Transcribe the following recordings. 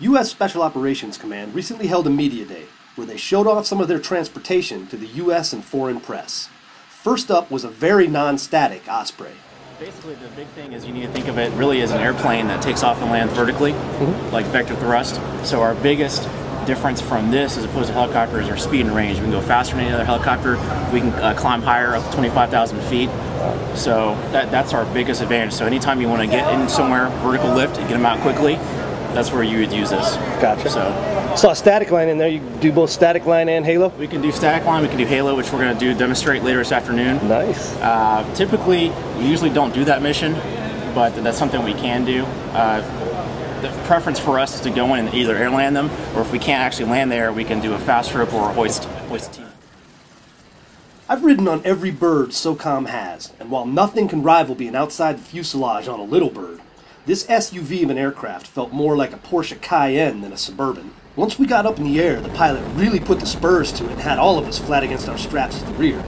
U.S. Special Operations Command recently held a media day where they showed off some of their transportation to the U.S. and foreign press. First up was a very non-static Osprey. Basically, the big thing is you need to think of it really as an airplane that takes off and lands vertically, like vector thrust. So our biggest difference from this as opposed to helicopters are speed and range. We can go faster than any other helicopter. We can climb higher, up to 25,000 feet. So that's our biggest advantage. So anytime you want to get in somewhere, vertical lift, and get them out quickly, that's where you would use this. Gotcha. So saw a static line in there. You do both static line and halo? We can do static line, we can do halo, which we're going to demonstrate later this afternoon. Nice. Typically, we usually don't do that mission, but that's something we can do. The preference for us is to go in and either airland them, or if we can't actually land there, we can do a fast rope or a hoist team. I've ridden on every bird SOCOM has, and while nothing can rival being outside the fuselage on a little bird, this SUV of an aircraft felt more like a Porsche Cayenne than a Suburban. Once we got up in the air, the pilot really put the spurs to it and had all of us flat against our straps at the rear.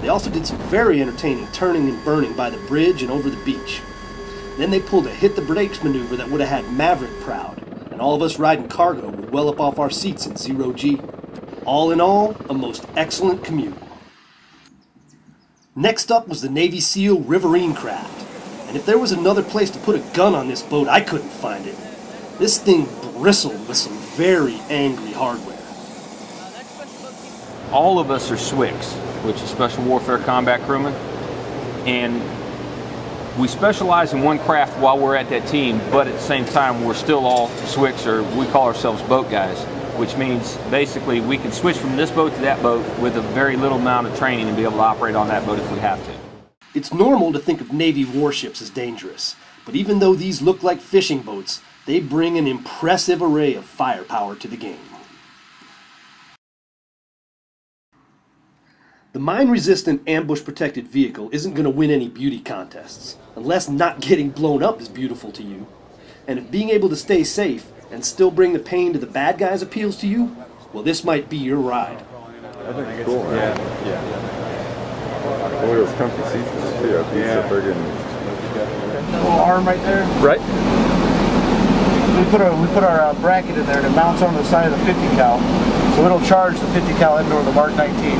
They also did some very entertaining turning and burning by the bridge and over the beach. Then they pulled a hit the brakes maneuver that would have had Maverick proud, and all of us riding cargo would well up off our seats in 0G. All in all, a most excellent commute. Next up was the Navy SEAL Riverine craft. And if there was another place to put a gun on this boat, I couldn't find it. This thing bristled with some very angry hardware. All of us are SWCS, which is Special Warfare Combat Crewmen, and we specialize in one craft while we're at that team, but at the same time we're still all SWCS, or we call ourselves boat guys, which means basically we can switch from this boat to that boat with a very little amount of training and be able to operate on that boat if we have to. It's normal to think of Navy warships as dangerous, but even though these look like fishing boats, they bring an impressive array of firepower to the game. The mine-resistant, ambush-protected vehicle isn't going to win any beauty contests, unless not getting blown up is beautiful to you. And if being able to stay safe and still bring the pain to the bad guys appeals to you, well, this might be your ride. I think it's cool, man. Yeah. Look at those comfy seats too. A piece of friggin' little arm right there. Right. We put our bracket in there and it mounts onto the side of the 50 cal. So it'll charge the 50 cal indoor of the Mark 19.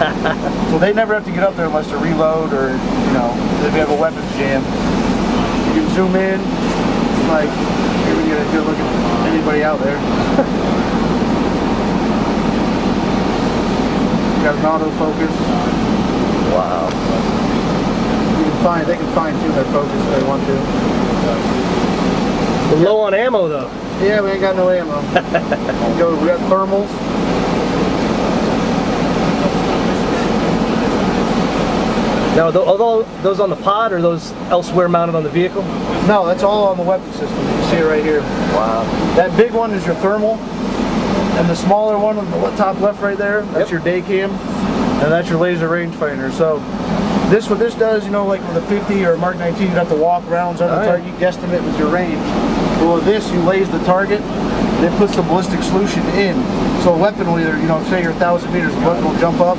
So they never have to get up there unless to reload or, you know, if we have a weapons jam. You can zoom in, like, here we get a good look at anybody out there. Got an autofocus. Wow. They can fine tune their focus if they want to. We're low on ammo though. Yeah, we ain't got no ammo. We got thermals. Now, are those on the pod or are those elsewhere mounted on the vehicle? No, that's all on the weapon system. You can see it right here. Wow. That big one is your thermal, and the smaller one on the top left right there, that's your day cam, and that's your laser rangefinder. So what this does, you know, like with a 50 or a Mark 19, you have to walk rounds on the target, you guesstimate with your range. Well, with this, you laze the target, then puts the ballistic solution in. So a weapon will either, you know, say you're 1,000 meters, the weapon will jump up,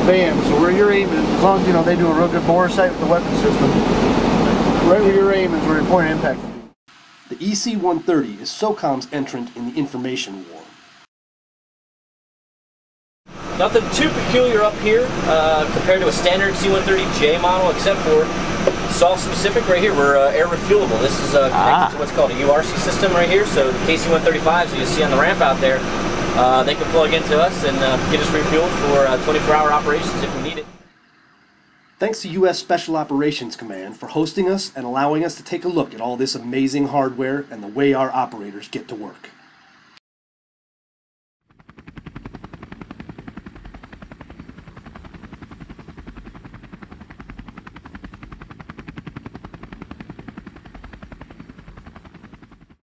bam. So where you're aiming, as long as, you know, they do a real good bore sight with the weapon system, right where you're aiming is where your point of impact will be. The EC-130 is SOCOM's entrant in the information war. Nothing too peculiar up here compared to a standard C-130J model, except for it's all specific right here. We're air refuelable. This is connected to what's called a URC system right here. So the KC-135s you see on the ramp out there, they can plug into us and get us refueled for 24-hour operations if we need it. Thanks to U.S. Special Operations Command for hosting us and allowing us to take a look at all this amazing hardware and the way our operators get to work.